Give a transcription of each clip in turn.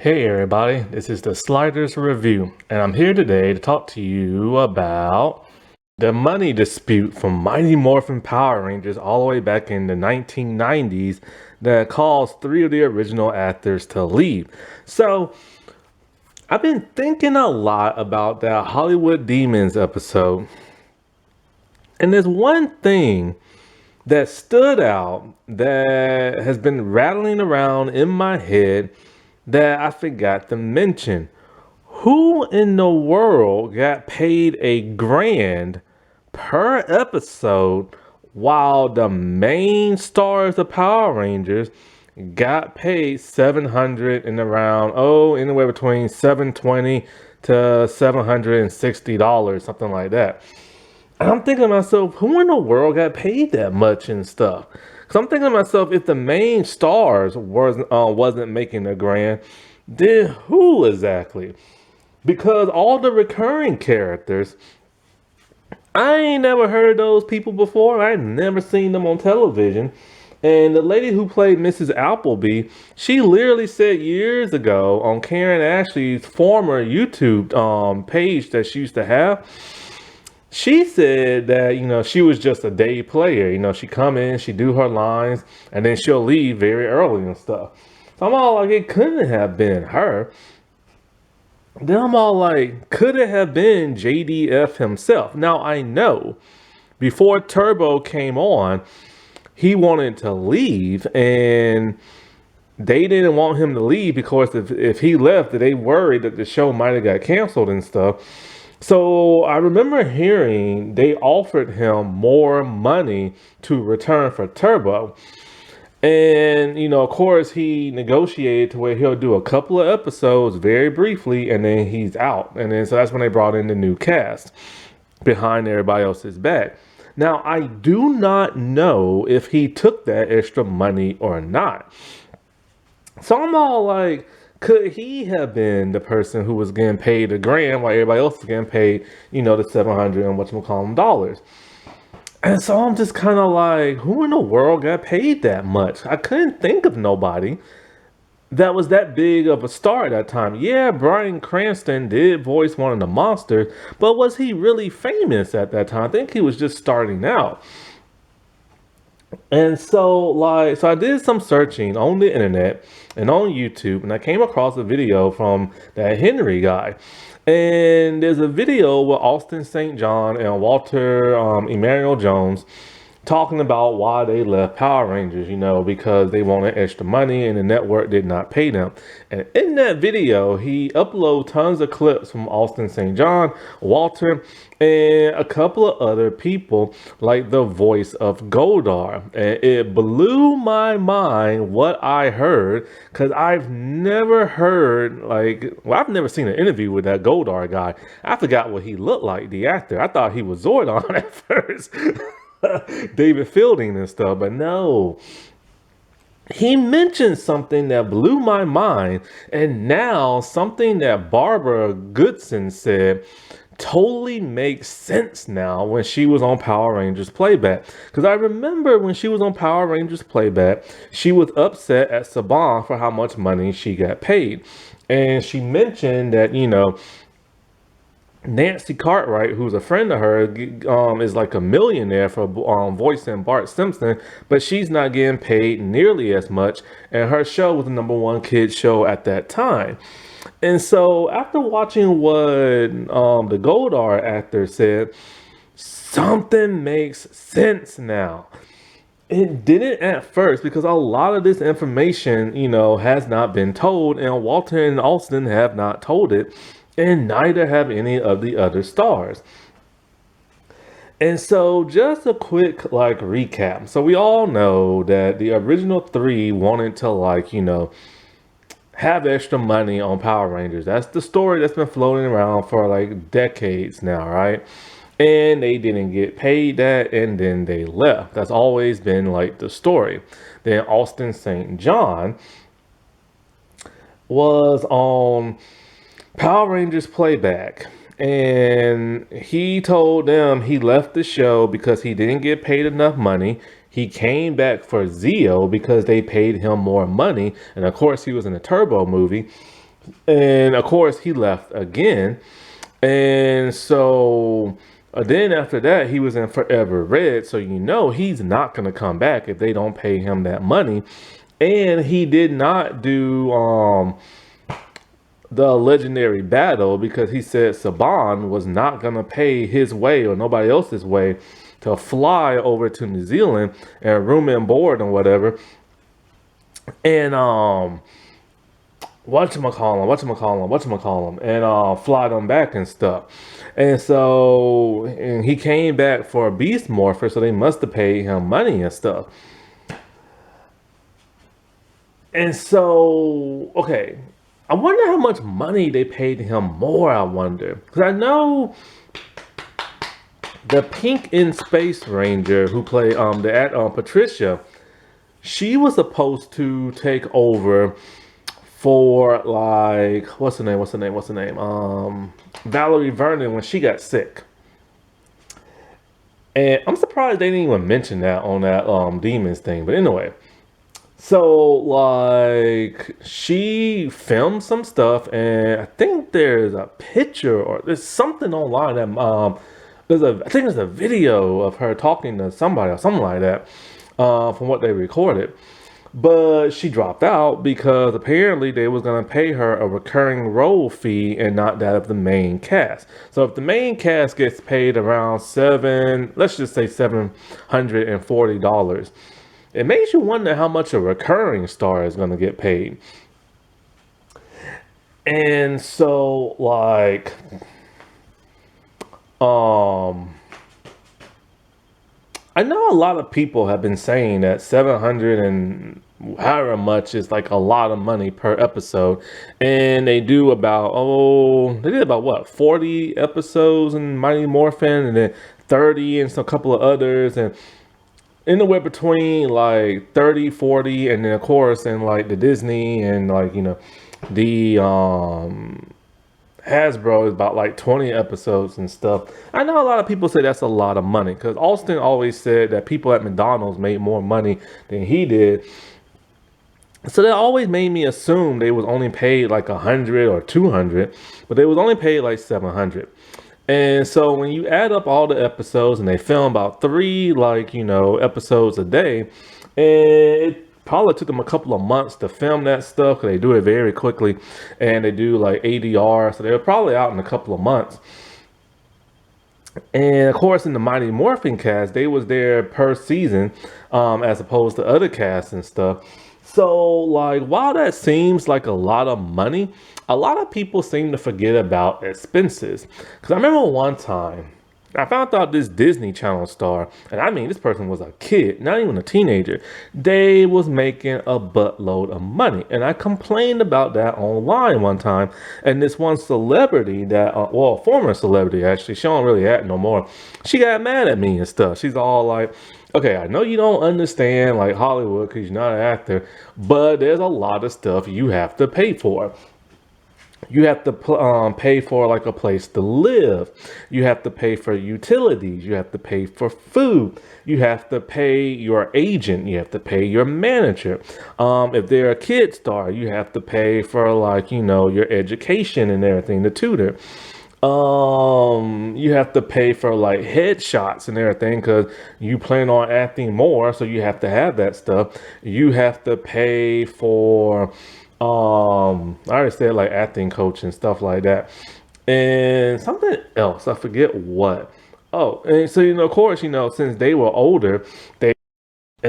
Hey everybody, this is the Sliders Review, and I'm here today to talk to you about the money dispute from Mighty Morphin Power Rangers all the way back in the 1990s that caused three of the original actors to leave. So, I've been thinking a lot about that Hollywood Demons episode, and there's one thing that stood out that has been rattling around in my head that I forgot to mention. Who in the world got paid $1,000 per episode while the main stars of Power Rangers got paid 700 and around, anywhere between 720 to $760, something like that. And I'm thinking to myself, who in the world got paid that much and stuff? Because I'm thinking to myself, if the main stars wasn't making a grand, then who exactly? Because all the recurring characters, I ain't never heard of those people before. I ain't never seen them on television. And the lady who played Mrs. Appleby, she literally said years ago on Karen Ashley's former YouTube page that she used to have, she said that, she was just a day player. She come in, she do her lines, and then she'll leave very early and stuff. So I'm all like, it couldn't have been her. Then I'm all like, could it have been JDF himself? Now I know before Turbo came on, he wanted to leave, and they didn't want him to leave because if he left, they worried that the show might have got canceled and stuff. So I remember hearing they offered him more money to return for Turbo. And, of course, he negotiated to where he'll do a couple of episodes very briefly and then he's out. And then so that's when they brought in the new cast behind everybody else's back. Now, I do not know if he took that extra money or not. So I'm all like, could he have been the person who was getting paid $1,000 while everybody else was getting paid, the 700 and whatchamacallit dollars? And so I'm just kind of like, who in the world got paid that much? I couldn't think of nobody that was that big of a star at that time. Yeah, Bryan Cranston did voice one of the monsters, but was he really famous at that time? I think he was just starting out. And so I did some searching on the internet and on YouTube, and I came across a video from that Henry guy. And there's a video with Austin St. John and Walter Emmanuel Jones talking about why they left Power Rangers, because they wanted extra money and the network did not pay them. And in that video, he uploaded tons of clips from Austin St. John, Walter, and a couple of other people, like the voice of Goldar. And it blew my mind what I heard, because I've never heard, I've never seen an interview with that Goldar guy. I forgot what he looked like, the actor. I thought he was Zordon at first. David Fielding and stuff, but no. He mentioned something that blew my mind, and now something that Barbara Goodson said totally makes sense now when she was on Power Rangers Playback. Because I remember when she was on Power Rangers Playback, she was upset at Saban for how much money she got paid. And she mentioned that, Nancy Cartwright, who's a friend of hers, is like a millionaire for voicing Bart Simpson, but she's not getting paid nearly as much, and her show was the #1 kids show at that time. And so after watching what the Goldar actor said, something makes sense now. It didn't at first because a lot of this information, has not been told, and Walter and Austin have not told it, and neither have any of the other stars. And so just a quick recap. So we all know that the original three wanted to have extra money on Power Rangers. That's the story that's been floating around for decades now, right? And they didn't get paid that, and then they left. That's always been the story. Then Austin St. John was on Power Rangers Playback, and he told them he left the show because he didn't get paid enough money. He came back for Zeo because they paid him more money, and of course he was in a Turbo movie. And of course, he left again. And so then after that, he was in Forever Red. So he's not going to come back if they don't pay him that money. And he did not do the legendary battle because he said Saban was not going to pay his way or nobody else's way to fly over to New Zealand and room and board and whatever. And whatchamacallit, and fly them back and stuff. And he came back for a Beast Morpher, so they must have paid him money and stuff. And so, okay, I wonder how much money they paid him more, I wonder. Because I know the Pink in Space Ranger who played Patricia, she was supposed to take over for like what's her name? Valerie Vernon when she got sick. And I'm surprised they didn't even mention that on that Demons thing. But anyway, so like she filmed some stuff, and I think there's a picture or there's something online that I think there's a video of her talking to somebody or something like that from what they recorded. But she dropped out because apparently they was going to pay her a recurring role fee and not that of the main cast. So if the main cast gets paid around let's just say $740, it makes you wonder how much a recurring star is going to get paid. And so like, I know a lot of people have been saying that 700 and however much is like a lot of money per episode. And they did about what, 40 episodes in Mighty Morphin, and then 30 and some couple of others, and anywhere between like 30, 40, and then of course in like the Disney and like, the Hasbro is about like 20 episodes and stuff. I know a lot of people say that's a lot of money because Austin always said that people at McDonald's made more money than he did. So that always made me assume they was only paid like 100 or 200, but they was only paid like 700. And so when you add up all the episodes, and they film about 3 episodes a day, and it probably took them a couple of months to film that stuff because they do it very quickly, and they do like ADR, so they were probably out in a couple of months. And of course, in the Mighty Morphin cast, they was there per season, as opposed to other casts and stuff. So like, while that seems like a lot of money, a lot of people seem to forget about expenses. Because I remember one time I found out this Disney Channel star, and I mean, this person was a kid, not even a teenager. They was making a buttload of money. And I complained about that online one time. And this one celebrity that, former celebrity actually, she don't really act no more. She got mad at me and stuff. She's all like, okay, I know you don't understand like Hollywood because you're not an actor, but there's a lot of stuff you have to pay for. You have to pay for like a place to live. You have to pay for utilities. You have to pay for food. You have to pay your agent. You have to pay your manager. If they're a kid star, you have to pay for like, your education and everything, the tutor. You have to pay for like headshots and everything because you plan on acting more, so you have to have that stuff. You have to pay for I already said like acting coach and stuff like that, and something else, I forget what. Oh, and so of course, since they were older,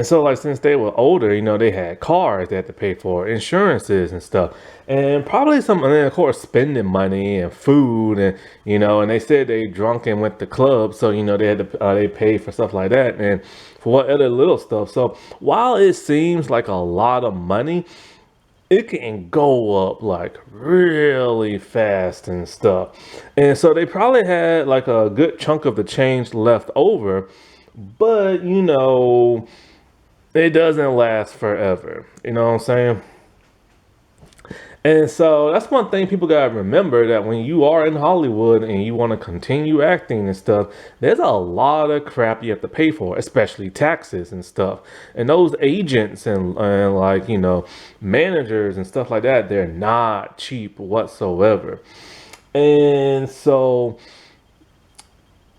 since they were older, they had cars they had to pay for, insurances and stuff, and probably and then of course spending money and food, and and they said they drunk and went to clubs, so they had to they paid for stuff like that and for what other little stuff. So while it seems like a lot of money, it can go up like really fast and stuff. And so they probably had like a good chunk of the change left over, but it doesn't last forever. You know what I'm saying? And so that's one thing people gotta remember, that when you are in Hollywood and you want to continue acting and stuff, there's a lot of crap you have to pay for, especially taxes and stuff. And those agents and like, managers and stuff like that, they're not cheap whatsoever. And so,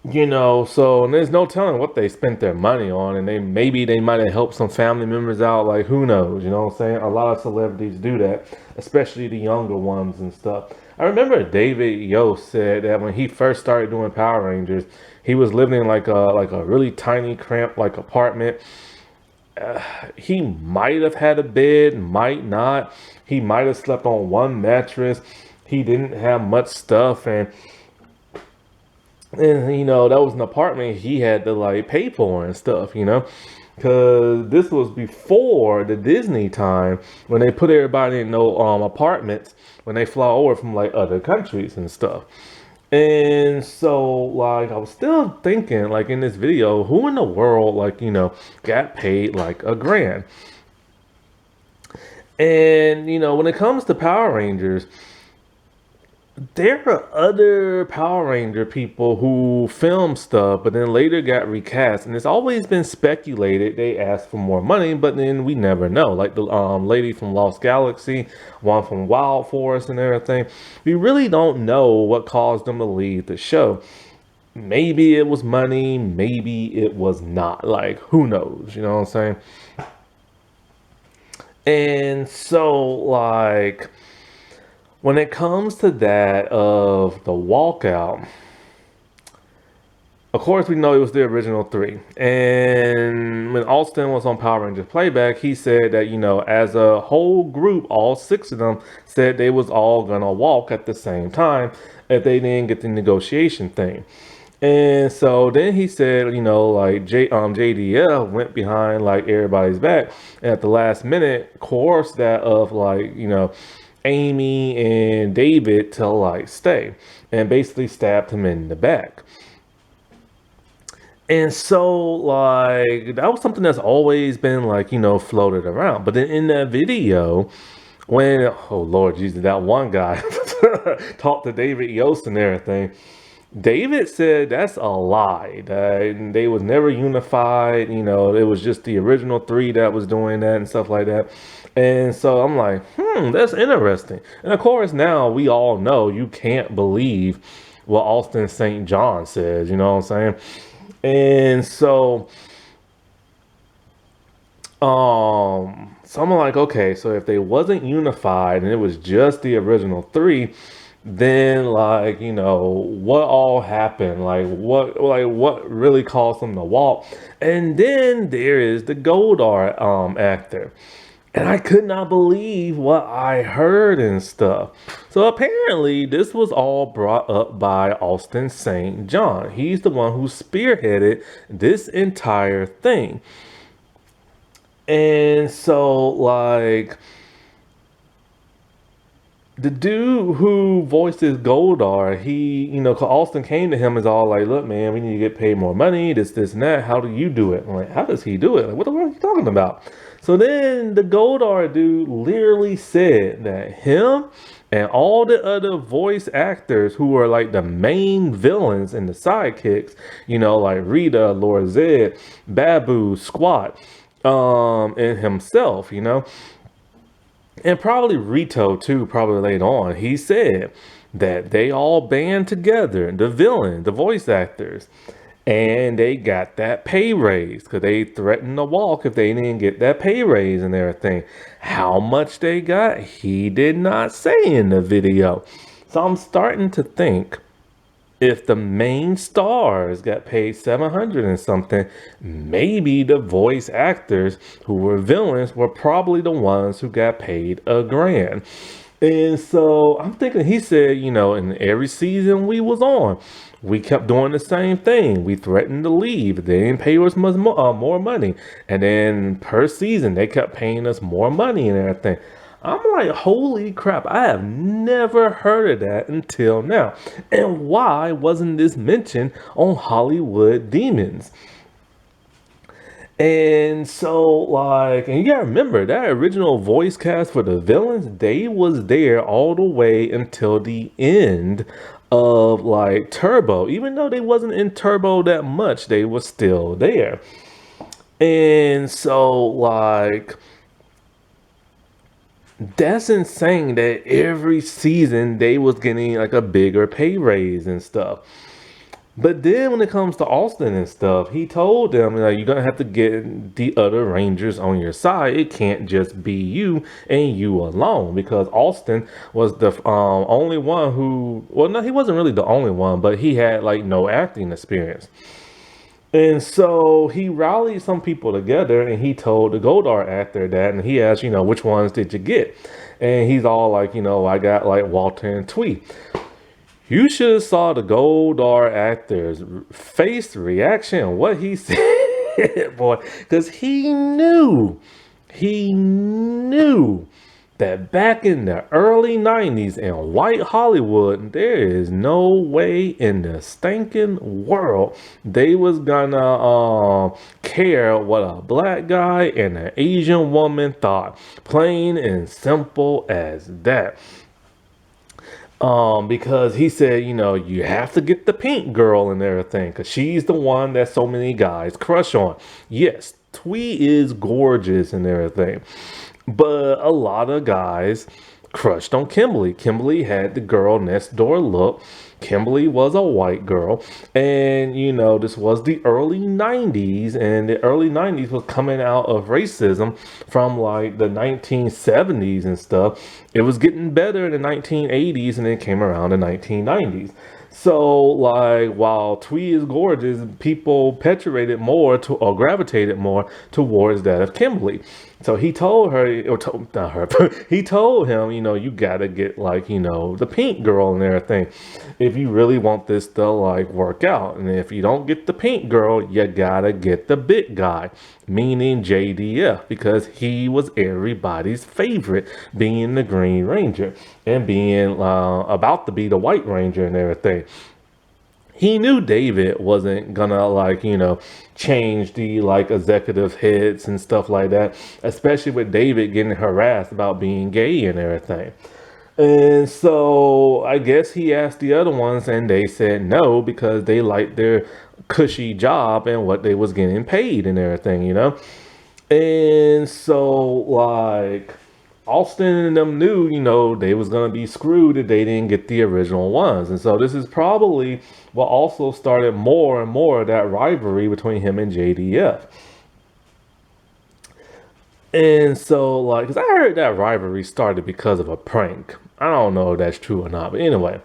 so there's no telling what they spent their money on, and they might have helped some family members out, like who knows, you know what I'm saying? A lot of celebrities do that, especially the younger ones and stuff. I remember David Yost said that when he first started doing Power Rangers, he was living in like a really tiny, cramped like apartment. He might have had a bed, might not. He might have slept on one mattress. He didn't have much stuff, and that was an apartment he had to like pay for and stuff, because this was before the Disney time when they put everybody in no apartments when they fly over from like other countries and stuff. And so like I was still thinking, like in this video, who in the world like got paid like a grand? And when it comes to Power Rangers, there are other Power Ranger people who film stuff, but then later got recast, and it's always been speculated they asked for more money, but then we never know. Like the lady from Lost Galaxy, one from Wild Forest, and everything. We really don't know what caused them to leave the show. Maybe it was money, maybe it was not. Like who knows? You know what I'm saying? And so like, when it comes to that of the walkout, of course we know it was the original three. And when Austin was on Power Rangers Playback, he said that, as a whole group, all six of them said they was all gonna walk at the same time if they didn't get the negotiation thing. And so then he said, like JDF went behind like everybody's back, and at the last minute coerced that of like, Amy and David to like stay, and basically stabbed him in the back. And so like that was something that's always been like, floated around. But then in that video, when oh Lord Jesus, that one guy talked to David Yost and everything, David said that's a lie. That they was never unified. It was just the original three that was doing that and stuff like that. And so I'm like, that's interesting. And of course, now we all know you can't believe what Austin St. John says. You know what I'm saying? And so, so I'm like, okay, so if they wasn't unified and it was just the original three, then like what all happened, like what really caused them to walk? And then there is the Goldar actor, and I could not believe what I heard and stuff. So apparently this was all brought up by Austin St. John. He's the one who spearheaded this entire thing. And so like the dude who voices Goldar, he, 'cause Austin came to him, is all like, look, man, we need to get paid more money, this, and that. How do you do it? I'm like, how does he do it? Like, what the world are you talking about? So then the Goldar dude literally said that him and all the other voice actors who are like the main villains and the sidekicks, like Rita, Laura Zed, Babu, Squat, and himself, and probably Rito too, probably later on, he said that they all band together, the villain, the voice actors, and they got that pay raise because they threatened to walk if they didn't get that pay raise and everything. How much they got, he did not say in the video. So I'm starting to think, if the main stars got paid 700 and something, maybe the voice actors who were villains were probably the ones who got paid a grand. And so I'm thinking, he said, in every season we was on, we kept doing the same thing. We threatened to leave. They didn't pay us much more money. And then per season, they kept paying us more money and everything. I'm like, holy crap, I have never heard of that until now. And why wasn't this mentioned on Hollywood Demons? And so, like, and you gotta remember that original voice cast for the villains, they was there all the way until the end of like Turbo. Even though they wasn't in Turbo that much, they was still there. And so, like, that's insane that every season they was getting like a bigger pay raise and stuff. But then when it comes to Austin and stuff, he told them, like, you're gonna have to get the other Rangers on your side. It can't just be you and you alone, because Austin was the only one who, well, no, he wasn't really the only one, but he had like no acting experience. And so he rallied some people together and he told the Goldar actor that, and he asked, which ones did you get? And he's all like, I got like Walter and Twee. You should have saw the Goldar actor's face reaction, what he said, boy, because he knew that back in the early 90s in white Hollywood, there is no way in the stinking world they was gonna care what a black guy and an Asian woman thought. Plain and simple as that. Because he said, you have to get the pink girl and everything, because she's the one that so many guys crush on. Yes, Twee is gorgeous and everything, but a lot of guys crushed on Kimberly. Kimberly had the girl next door look. Kimberly was a white girl, and this was the early 90s, and the early 90s was coming out of racism from like the 1970s and stuff. It was getting better in the 1980s, and then came around the 1990s. So, like, while Twee is gorgeous, people penetrated more to, or gravitated more towards that of Kimberly. So he told her, or not her, but he told him, you gotta get like, the pink girl and everything, if you really want this to like work out. And if you don't get the pink girl, you gotta get the big guy, meaning JDF, because he was everybody's favorite, being the Green Ranger and being about to be the White Ranger and everything. He knew David wasn't gonna like, change the like executive heads and stuff like that, especially with David getting harassed about being gay and everything. And so I guess he asked the other ones and they said no, because they liked their cushy job and what they was getting paid and everything. And so like Austin and them knew, they was going to be screwed if they didn't get the original ones. And so this is probably what also started more and more of that rivalry between him and JDF. And so, like, because I heard that rivalry started because of a prank. I don't know if that's true or not, but anyway.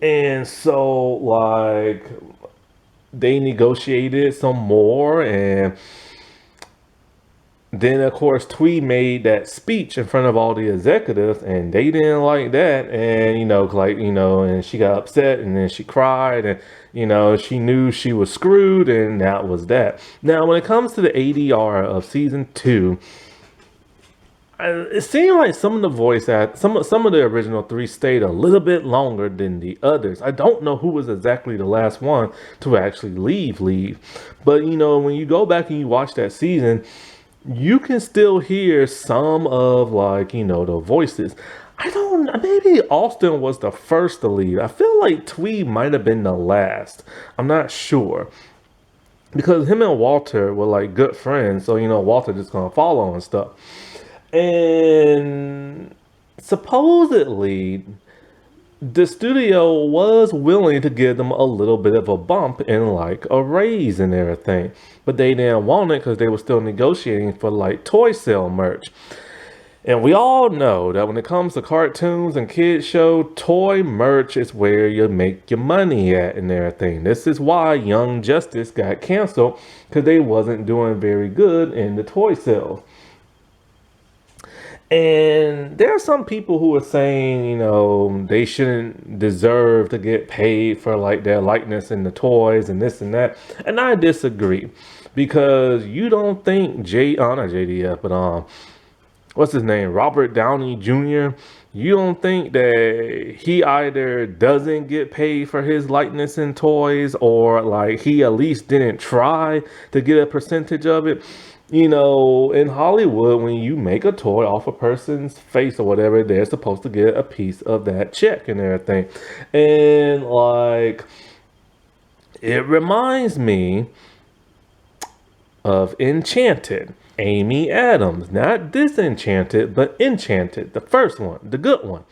And so, like, they negotiated some more, and then, of course, Twee made that speech in front of all the executives, and they didn't like that. And, and she got upset, and then she cried, and, she knew she was screwed, and that was that. Now, when it comes to the ADR of season 2, it seemed like some of the voice act, some of the original 3 stayed a little bit longer than the others. I don't know who was exactly the last one to actually leave. But, when you go back and you watch that season, you can still hear some of like, the voices. I don't know, maybe Austin was the first to leave. I feel like Twee might have been the last. I'm not sure. Because him and Walter were like good friends, so Walter just gonna follow and stuff. And supposedly the studio was willing to give them a little bit of a bump and like a raise and everything, but they didn't want it because they were still negotiating for like toy sale merch. And we all know that when it comes to cartoons and kids show, toy merch is where you make your money at and everything. This is why Young Justice got canceled, because they wasn't doing very good in the toy sales. And there are some people who are saying, they shouldn't deserve to get paid for like their likeness in the toys and this and that. And I disagree, because you don't think not JDF, but what's his name, Robert Downey Jr., you don't think that he either doesn't get paid for his likeness in toys, or like he at least didn't try to get a percentage of it? You know, in Hollywood, when you make a toy off a person's face or whatever, they're supposed to get a piece of that check and everything. And like, it reminds me of Enchanted. Amy Adams, not Disenchanted, but Enchanted, the first one, the good one.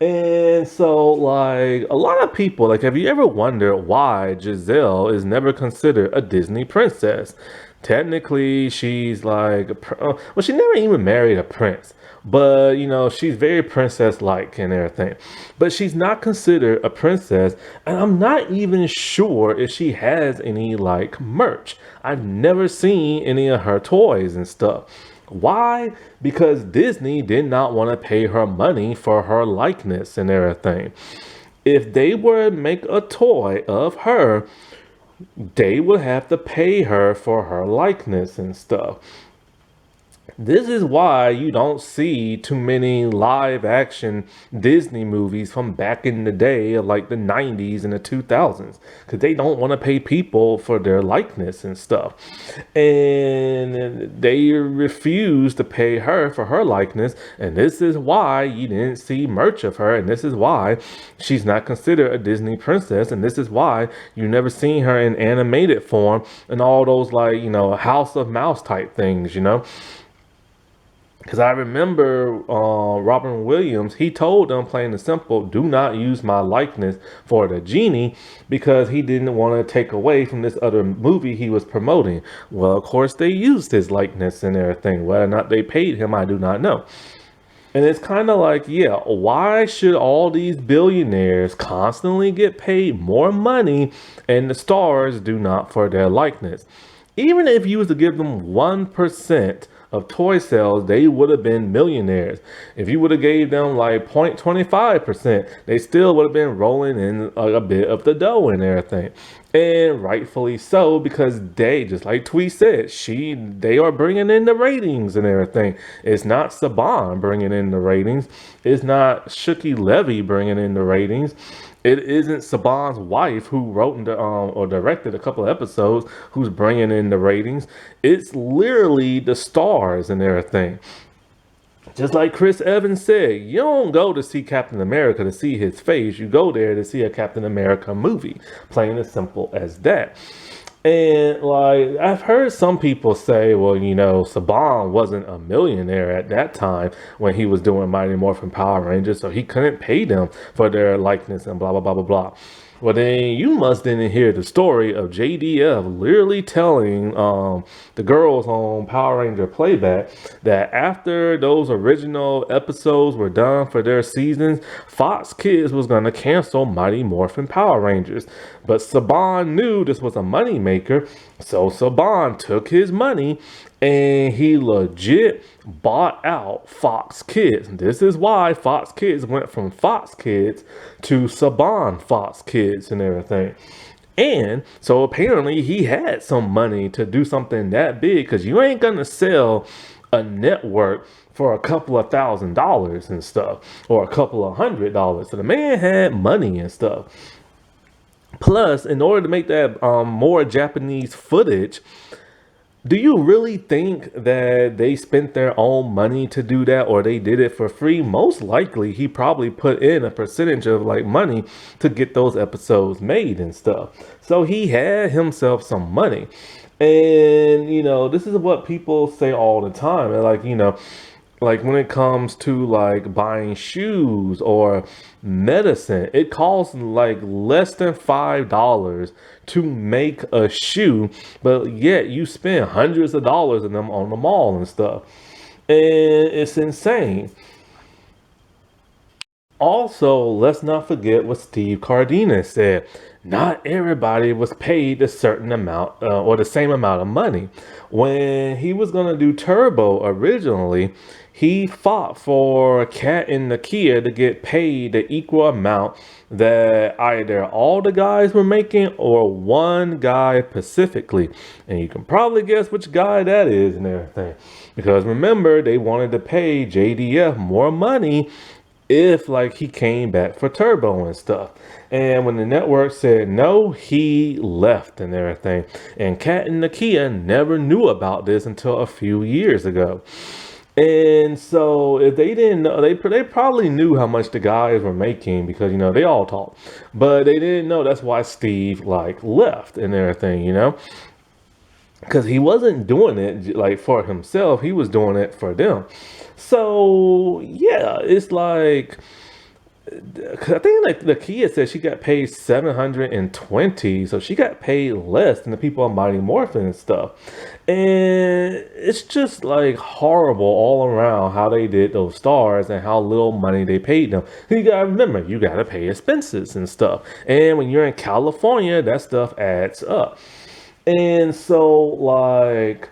And so, like, a lot of people, like, have you ever wondered why Giselle is never considered a Disney princess? Technically, she's like, well, she never even married a prince, but you know, she's very princess like and everything, but she's not considered a princess. And I'm not even sure if she has any like merch. I've never seen any of her toys and stuff. Why? Because Disney did not want to pay her money for her likeness and everything. If they were to make a toy of her, they would have to pay her for her likeness and stuff. This is why you don't see too many live action Disney movies from back in the day of like the 90s and the 2000s, because they don't want to pay people for their likeness and stuff. And they refuse to pay her for her likeness. And this is why you didn't see merch of her. And this is why she's not considered a Disney princess. And this is why you never seen her in animated form and all those like, you know, House of Mouse type things, you know. Because I remember Robin Williams, he told them plain and simple, do not use my likeness for the genie, because he didn't want to take away from this other movie he was promoting. Well, of course, they used his likeness and everything. Whether or not they paid him, I do not know. And it's kind of like, yeah, why should all these billionaires constantly get paid more money and the stars do not for their likeness? Even if you was to give them 1% of toy sales, they would have been millionaires. If you would have gave them like 0.25%, they still would have been rolling in a bit of the dough and everything. And rightfully so, because they, just like Tweet said, they are bringing in the ratings and everything. It's not Saban bringing in the ratings. It's not Shooky Levy bringing in the ratings. It isn't Saban's wife, who wrote or directed a couple of episodes, who's bringing in the ratings. It's literally the stars and everything. Just like Chris Evans said, you don't go to see Captain America to see his face. You go there to see a Captain America movie. Plain as simple as that. And like, I've heard some people say, well, you know, Saban wasn't a millionaire at that time when he was doing Mighty Morphin Power Rangers, so he couldn't pay them for their likeness and blah, blah, blah, blah, blah. Well, then you must didn't hear the story of JDF literally telling the girls on Power Ranger Playback that after those original episodes were done for their seasons, Fox Kids was going to cancel Mighty Morphin Power Rangers. But Saban knew this was a money maker, so Saban took his money and he legit bought out Fox Kids. This is why Fox Kids went from Fox Kids to Saban Fox Kids and everything. And so apparently he had some money to do something that big, because you ain't gonna sell a network for a couple of $1,000s and stuff, or a couple of $100s. So the man had money and stuff. Plus, in order to make that more Japanese footage, do you really think that they spent their own money to do that, or they did it for free? Most likely he probably put in a percentage of like money to get those episodes made and stuff. So he had himself some money. And you know, this is what people say all the time. And like, you know, like when it comes to like buying shoes or medicine, it costs like less than $5 to make a shoe, but yet you spend hundreds of dollars in them on the mall and stuff. And it's insane. Also, let's not forget what Steve Cardenas said. Not everybody was paid a certain amount or the same amount of money. When he was going to do Turbo originally, he fought for Kat and Nakia to get paid the equal amount that either all the guys were making or one guy specifically. And you can probably guess which guy that is and everything. Because remember, they wanted to pay JDF more money if like he came back for Turbo and stuff. And when the network said no, he left and everything. And Kat and Nakia never knew about this until a few years ago. And so if they didn't know, they probably knew how much the guys were making because, you know, they all talk. But they didn't know that's why Steve like left and everything, you know. Because he wasn't doing it like for himself, he was doing it for them. So yeah, it's like I think like the kid said she got paid 720, so she got paid less than the people on Mighty Morphin and stuff. And it's just like horrible all around how they did those stars and how little money they paid them. You gotta remember, you gotta pay expenses and stuff. And when you're in California, that stuff adds up. And so like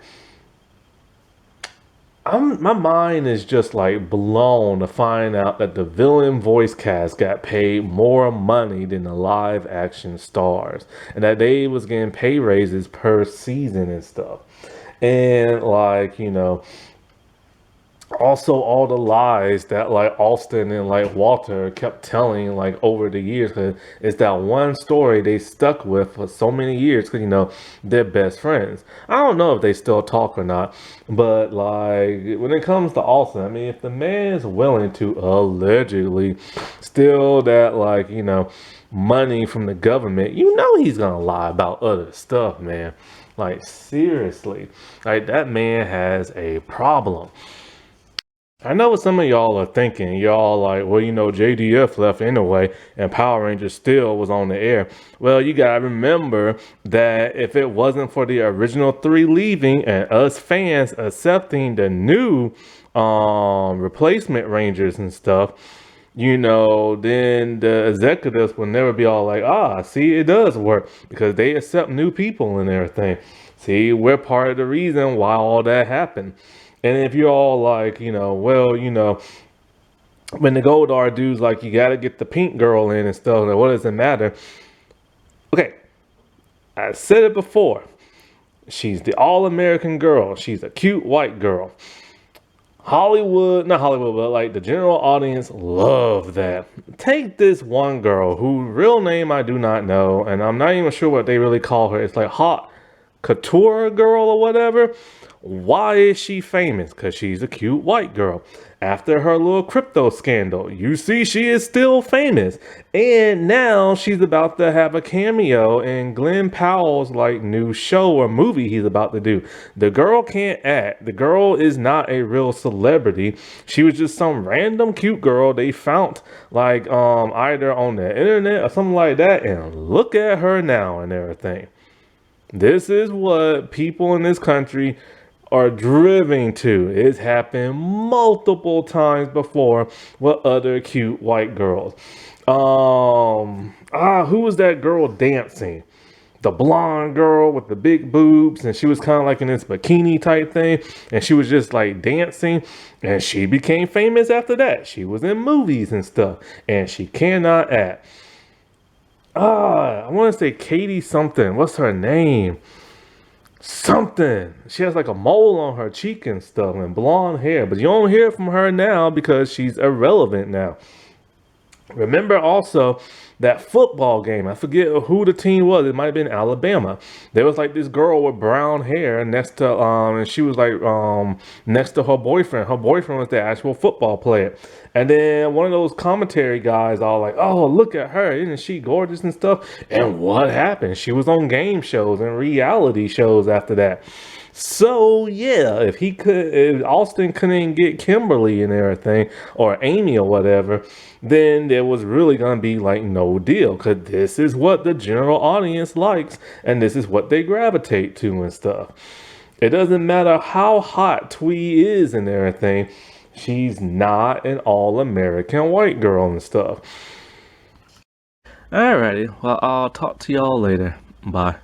my mind is just like blown to find out that the villain voice cast got paid more money than the live action stars, and that they was getting pay raises per season and stuff. And like, you know, also all the lies that like Austin and like Walter kept telling like over the years, because it's that one story they stuck with for so many years because, you know, they're best friends. I don't know if they still talk or not, but like when it comes to Austin, I mean, if the man is willing to allegedly steal that, like, you know, money from the government, you know he's gonna lie about other stuff, man. Like seriously, like that man has a problem. I know what some of y'all are thinking. Y'all like, well, you know, JDF left anyway, and Power Rangers still was on the air. Well, you gotta remember that if it wasn't for the original three leaving and us fans accepting the new replacement Rangers and stuff, you know, then the executives will never be all like, ah, see, it does work because they accept new people and everything. See, we're part of the reason why all that happened. And if you're all like, you know, well, you know, when the Goldar dudes like, you got to get the pink girl in and stuff, like, what does it matter? Okay, I said it before. She's the all-American girl. She's a cute white girl. Hollywood, not Hollywood, but like the general audience love that. Take this one girl whose real name I do not know, and I'm not even sure what they really call her. It's like Hot Couture Girl or whatever. Why is she famous? Because she's a cute white girl. After her little crypto scandal, you see she is still famous. And now she's about to have a cameo in Glenn Powell's like new show or movie he's about to do. The girl can't act. The girl is not a real celebrity. She was just some random cute girl they found like either on the internet or something like that. And look at her now and everything. This is what people in this country are driven to. It's happened multiple times before with other cute white girls. Who was that girl dancing? The blonde girl with the big boobs, and she was kind of like in this bikini type thing, and she was just like dancing, and she became famous after that. She was in movies and stuff, and she cannot act. I want to say Katie something. What's her name? Something. She has like a mole on her cheek and stuff and blonde hair, but you don't hear from her now because she's irrelevant now. Remember also that football game. I forget who the team was. It might have been Alabama. There was like this girl with brown hair next to and she was like next to her boyfriend. Her boyfriend was the actual football player. And then one of those commentary guys all like, oh, look at her. Isn't she gorgeous and stuff? And what happened? She was on game shows and reality shows after that. So yeah, if Austin couldn't get Kimberly and everything, or Amy or whatever, then there was really gonna be like no deal, because this is what the general audience likes, and this is what they gravitate to and stuff. It doesn't matter how hot Twee is and everything. she's not an all-American white girl and stuff. Alrighty, well, I'll talk to y'all later. Bye.